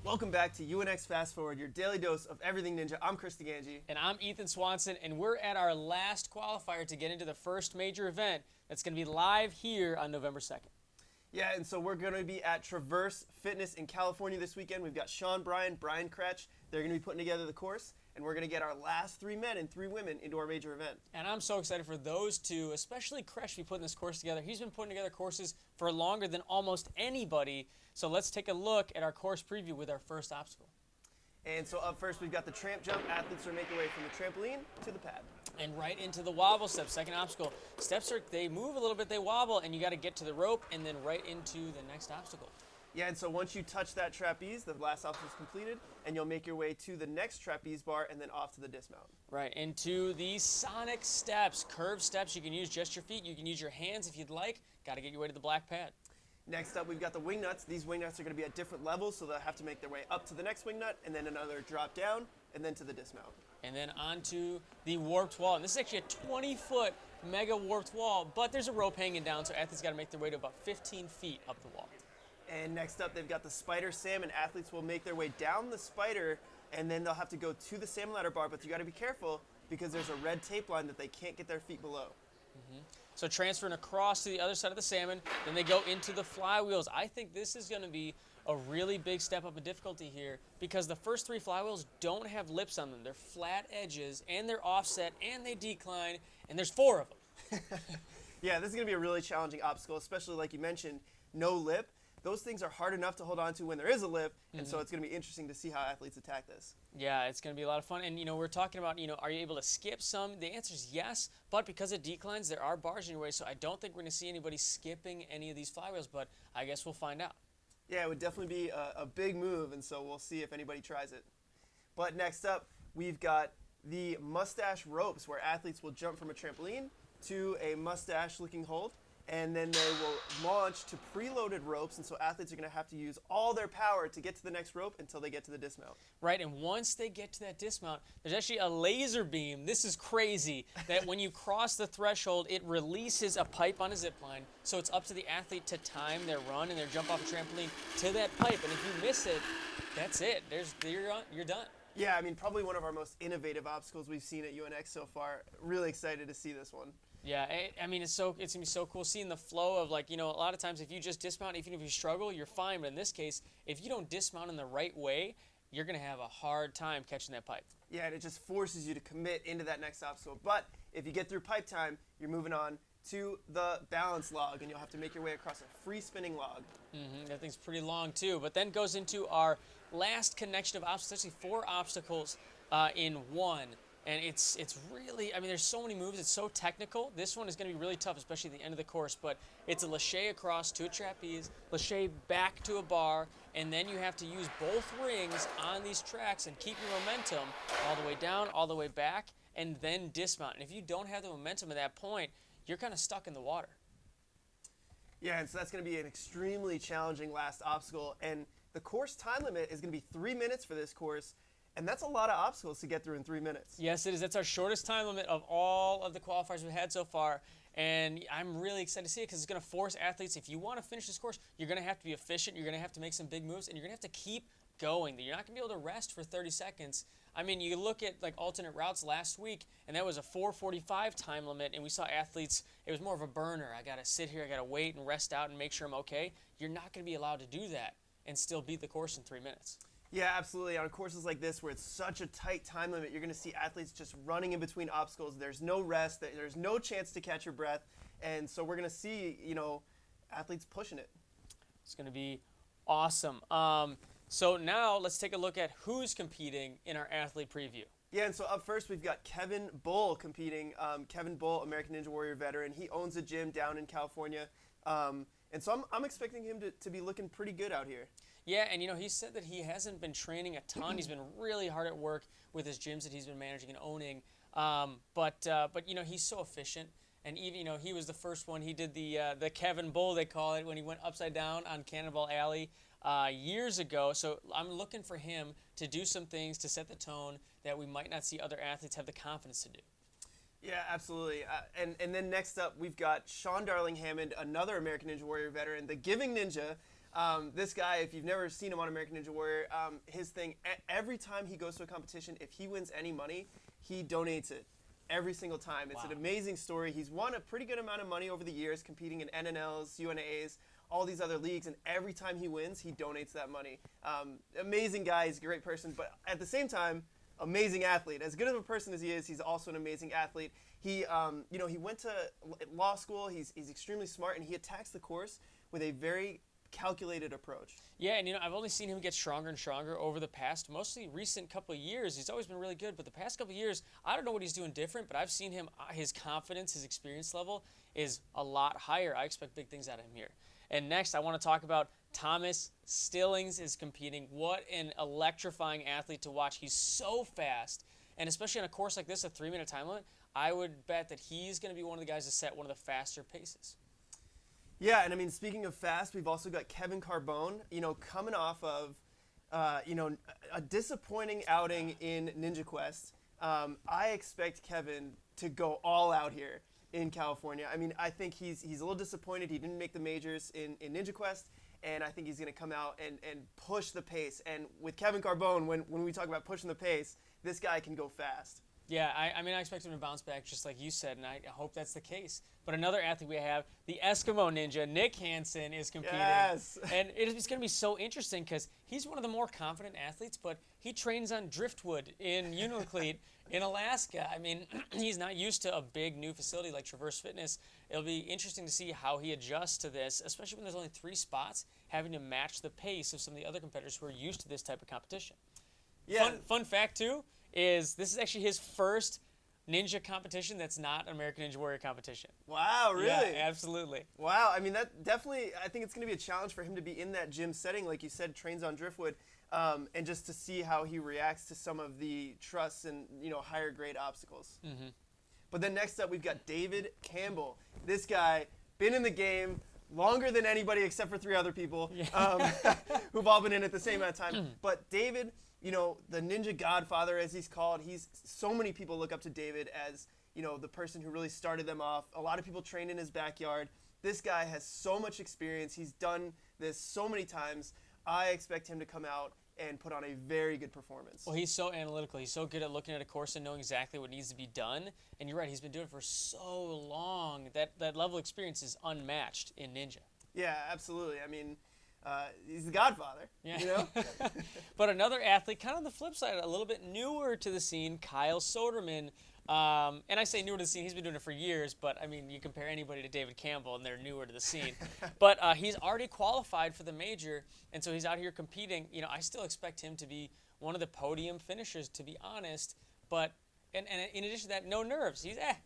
Welcome back to UNX Fast Forward, your daily dose of everything ninja. I'm Chris DeGangi. And I'm Ethan Swanson, and we're at our last qualifier to get into the first major event that's going to be live here on November 2nd. Yeah, and so we're going to be at Traverse Fitness in California this weekend. We've got Sean Bryan, Brian Kretsch. They're going to be putting together the course, and we're going to get our last 3 men and 3 women into our major event. And I'm so excited for those two, especially Kretsch, to be putting this course together. He's been putting together courses for longer than almost anybody. So let's take a look at our course preview with our first obstacle. And so up first, we've got the tramp jump. Athletes are making their way from the trampoline to the pad. And right into the wobble step, second obstacle. Steps they move a little bit, they wobble, and you got to get to the rope and then right into the next obstacle. Yeah, and so once you touch that trapeze, the last obstacle is completed, and you'll make your way to the next trapeze bar and then off to the dismount. Right, into these sonic steps, curved steps. You can use just your feet. You can use your hands if you'd like. Got to get your way to the black pad. Next up, we've got the wing nuts. These wing nuts are going to be at different levels, so they'll have to make their way up to the next wing nut, and then another drop down, and then to the dismount. And then onto the warped wall. And this is actually a 20-foot mega warped wall, but there's a rope hanging down, so athletes got to make their way to about 15 feet up the wall. And next up, they've got the spider salmon. Athletes will make their way down the spider, and then they'll have to go to the salmon ladder bar, but you got to be careful because there's a red tape line that they can't get their feet below. So transferring across to the other side of the salmon, then they go into the flywheels. I think this is going to be a really big step up in difficulty here because the first 3 flywheels don't have lips on them. They're flat edges, and they're offset, and they decline, and there's 4 of them. Yeah, this is going to be a really challenging obstacle, especially like you mentioned, no lip. Those things are hard enough to hold on to when there is a lip, and so it's going to be interesting to see how athletes attack this. Yeah, it's going to be a lot of fun. And, we're talking about, are you able to skip some? The answer is yes, but because it declines, there are bars in your way, so I don't think we're going to see anybody skipping any of these flywheels, but I guess we'll find out. Yeah, it would definitely be a big move, and so we'll see if anybody tries it. But next up, we've got the mustache ropes, where athletes will jump from a trampoline to a mustache-looking hold, and then they will launch to preloaded ropes, and so athletes are going to have to use all their power to get to the next rope until they get to the dismount. Right, and once they get to that dismount, there's actually a laser beam. This is crazy, that when you cross the threshold, it releases a pipe on a zip line, so it's up to the athlete to time their run and their jump off a trampoline to that pipe, and if you miss it, that's it. You're done. Yeah, I mean, probably one of our most innovative obstacles we've seen at UNX so far. Really excited to see this one. Yeah, I mean, it's going to be so cool seeing the flow of, a lot of times if you just dismount, even if you struggle, you're fine. But in this case, if you don't dismount in the right way, you're going to have a hard time catching that pipe. Yeah, and it just forces you to commit into that next obstacle. But if you get through pipe time, you're moving on to the balance log, and you'll have to make your way across a free spinning log. That thing's pretty long, too. But then goes into our last connection of obstacles, actually 4 obstacles in one. And it's really, there's so many moves. It's so technical. This one is going to be really tough, especially at the end of the course. But it's a lache across to a trapeze, lache back to a bar, and then you have to use both rings on these tracks and keep your momentum all the way down, all the way back, and then dismount. And if you don't have the momentum at that point, you're kind of stuck in the water. Yeah, and so that's going to be an extremely challenging last obstacle. And the course time limit is going to be 3 minutes for this course. And that's a lot of obstacles to get through in 3 minutes. Yes, it is. That's our shortest time limit of all of the qualifiers we've had so far. And I'm really excited to see it because it's going to force athletes, if you want to finish this course, you're going to have to be efficient. You're going to have to make some big moves, and you're going to have to keep going. You're not going to be able to rest for 30 seconds. I mean, you look at alternate routes last week, and that was a 4:45 time limit, and we saw athletes, it was more of a burner. I got to sit here, I got to wait and rest out and make sure I'm okay. You're not going to be allowed to do that and still beat the course in 3 minutes. Yeah, absolutely. On courses like this where it's such a tight time limit, you're going to see athletes just running in between obstacles. There's no rest. There's no chance to catch your breath. And so we're going to see, athletes pushing it. It's going to be awesome. So now let's take a look at who's competing in our athlete preview. Yeah, and so up first we've got Kevin Bull competing. Kevin Bull, American Ninja Warrior veteran. He owns a gym down in California. And so I'm expecting him to be looking pretty good out here. Yeah, and he said that he hasn't been training a ton. He's been really hard at work with his gyms that he's been managing and owning. But he's so efficient. And even he was the first one. He did the Kevin Bull, they call it, when he went upside down on Cannonball Alley years ago. So I'm looking for him to do some things to set the tone that we might not see other athletes have the confidence to do. Yeah, absolutely. And then next up, we've got Sean Darling Hammond, another American Ninja Warrior veteran, the Giving Ninja. This guy, if you've never seen him on American Ninja Warrior, his thing, every time he goes to a competition, if he wins any money, he donates it every single time. It's an amazing story. He's won a pretty good amount of money over the years competing in NNLs, UNAs, all these other leagues, and every time he wins, he donates that money. Amazing guy. He's a great person, but at the same time, amazing athlete. As good of a person as he is, he's also an amazing athlete. He, he went to law school. He's extremely smart, and he attacks the course with a very calculated approach. Yeah, and I've only seen him get stronger and stronger over the past, mostly recent couple of years. He's always been really good, but the past couple of years, I don't know what he's doing different, but I've seen him, his confidence, his experience level is a lot higher. I expect big things out of him here. And next, I want to talk about Thomas Stillings is competing. What an electrifying athlete to watch. He's so fast, and especially on a course like this, a 3-minute time limit, I would bet that he's going to be one of the guys to set one of the faster paces. Yeah, and I mean, speaking of fast, we've also got Kevin Carbone, coming off of, a disappointing outing in Ninja Quest. I expect Kevin to go all out here in California. I mean, I think he's a little disappointed. He didn't make the majors in Ninja Quest, and I think he's going to come out and push the pace. And with Kevin Carbone, when we talk about pushing the pace, this guy can go fast. Yeah, I mean, I expect him to bounce back just like you said, and I hope that's the case. But another athlete we have, the Eskimo Ninja, Nick Hansen, is competing. Yes. And it's going to be so interesting because he's one of the more confident athletes, but he trains on driftwood in Unalakleet in Alaska. I mean, he's not used to a big new facility like Traverse Fitness. It'll be interesting to see how he adjusts to this, especially when there's only 3 spots, having to match the pace of some of the other competitors who are used to this type of competition. Yeah. Fun fact, too, is this is actually his first ninja competition that's not an American Ninja Warrior competition. Wow, really? Yeah, absolutely. Wow, I mean, that definitely, I think it's going to be a challenge for him to be in that gym setting, like you said, trains on driftwood, and just to see how he reacts to some of the truss and, higher grade obstacles. Mm-hmm. But then next up, we've got David Campbell. This guy, been in the game longer than anybody except for 3 other people who've all been in at the same amount of time. But David, the Ninja Godfather, as he's called, so many people look up to David as, the person who really started them off. A lot of people train in his backyard. This guy has so much experience. He's done this so many times. I expect him to come out and put on a very good performance. Well, he's so analytical. He's so good at looking at a course and knowing exactly what needs to be done. And you're right, he's been doing it for so long. That level of experience is unmatched in Ninja. Yeah, absolutely. I mean, he's the Godfather, Yeah. But another athlete, kind of the flip side, a little bit newer to the scene, Kyle Soderman. And I say newer to the scene, he's been doing it for years, but I mean, you compare anybody to David Campbell and they're newer to the scene. But he's already qualified for the major, and so he's out here competing. I still expect him to be one of the podium finishers, to be honest. But, and in addition to that, no nerves.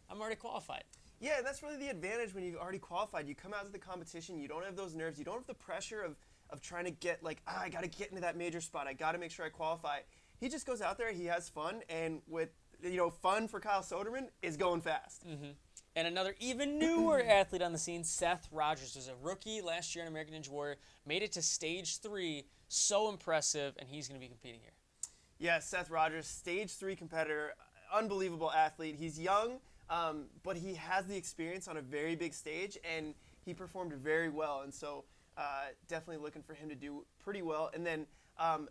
I'm already qualified. Yeah, and that's really the advantage when you've already qualified. You come out to the competition, you don't have those nerves, you don't have the pressure of trying to get I got to get into that major spot, I got to make sure I qualify. He just goes out there, he has fun, and with fun for Kyle Soderman is going fast. Mm-hmm. And another even newer athlete on the scene, Seth Rogers, was a rookie last year in American Ninja Warrior, made it to stage 3, so impressive, and he's going to be competing here. Yeah, Seth Rogers, stage 3 competitor, unbelievable athlete. He's young, but he has the experience on a very big stage, and he performed very well, and so definitely looking for him to do pretty well. And then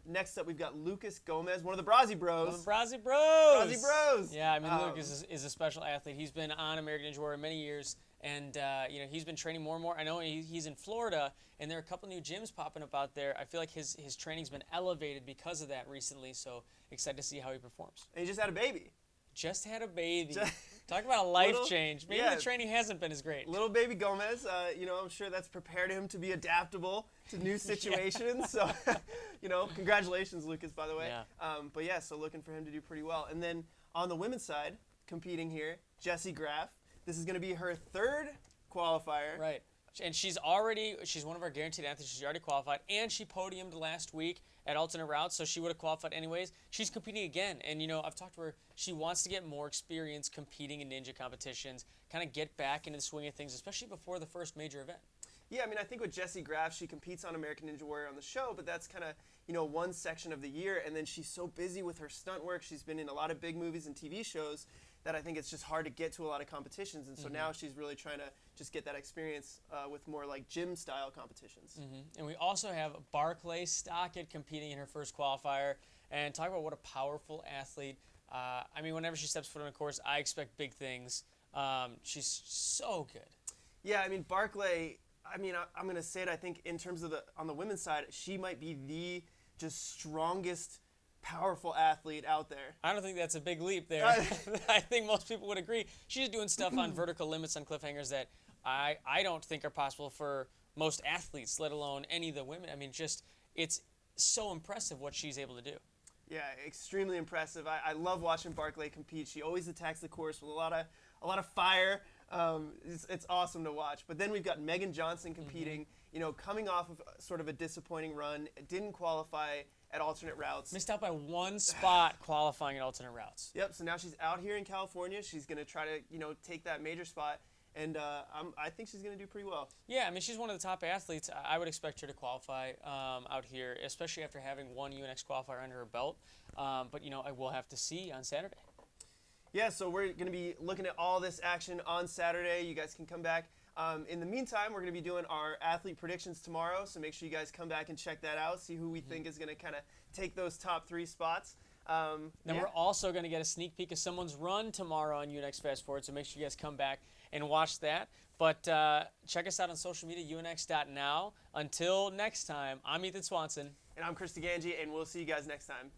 next up, we've got Lucas Gomez, one of the Brazzi Bros. One of the Brazzi Bros! Brazzi Bros! Yeah, I mean, Lucas is a special athlete. He's been on American Ninja Warrior many years, and he's been training more and more. I know he's in Florida, and there are a couple new gyms popping up out there. I feel like his training's been elevated because of that recently, so excited to see how he performs. And he just had a baby. Just had a baby. Talk about a life change. Maybe the training hasn't been as great. Little baby Gomez, I'm sure that's prepared him to be adaptable to new situations. So, congratulations, Lucas, by the way. Yeah. So looking for him to do pretty well. And then on the women's side, competing here, Jessie Graff. This is going to be her 3rd qualifier. Right. And she's one of our guaranteed athletes. She's already qualified, and she podiumed last week at alternate routes, so she would have qualified anyways. She's competing again, and I've talked to her. She wants to get more experience competing in ninja competitions, kind of get back into the swing of things, especially before the first major event. Yeah, I mean, I think with Jessie Graff, she competes on American Ninja Warrior on the show, but that's kind of, one section of the year, and then she's so busy with her stunt work. She's been in a lot of big movies and TV shows that I think it's just hard to get to a lot of competitions. And so now she's really trying to just get that experience with more like gym style competitions. And we also have Barclay Stockett competing in her first qualifier. And talk about what a powerful athlete. I mean, whenever she steps foot on a course, I expect big things. She's so good. Yeah, I mean, Barclay, I mean, I'm going to say it, I think in terms of on the women's side, she might be the just strongest, powerful athlete out there. I don't think that's a big leap there. I think most people would agree. She's doing stuff on vertical limits on cliffhangers that I don't think are possible for most athletes, let alone any of the women. I mean, just it's so impressive what she's able to do. Yeah, extremely impressive. I love watching Barclay compete. She always attacks the course with a lot of fire. It's awesome to watch. But then we've got Megan Johnson competing, you know, coming off of sort of a disappointing run. Didn't qualify at alternate routes. Missed out by one spot qualifying at alternate routes. Yep, so now she's out here in California. She's going to try to, you know, take that major spot. And I think she's going to do pretty well. Yeah, I mean, she's one of the top athletes. I would expect her to qualify out here, especially after having one UNX qualifier under her belt. But, you know, I will have to see on Saturday. Yeah, so we're going to be looking at all this action on Saturday. You guys can come back. In the meantime, we're going to be doing our athlete predictions tomorrow, so make sure you guys come back and check that out, see who we think is going to kind of take those top 3 spots. Then we're also going to get a sneak peek of someone's run tomorrow on UNX Fast Forward, so make sure you guys come back and watch that. But check us out on social media, unx.now. Until next time, I'm Ethan Swanson. And I'm Chris DeGangi, and we'll see you guys next time.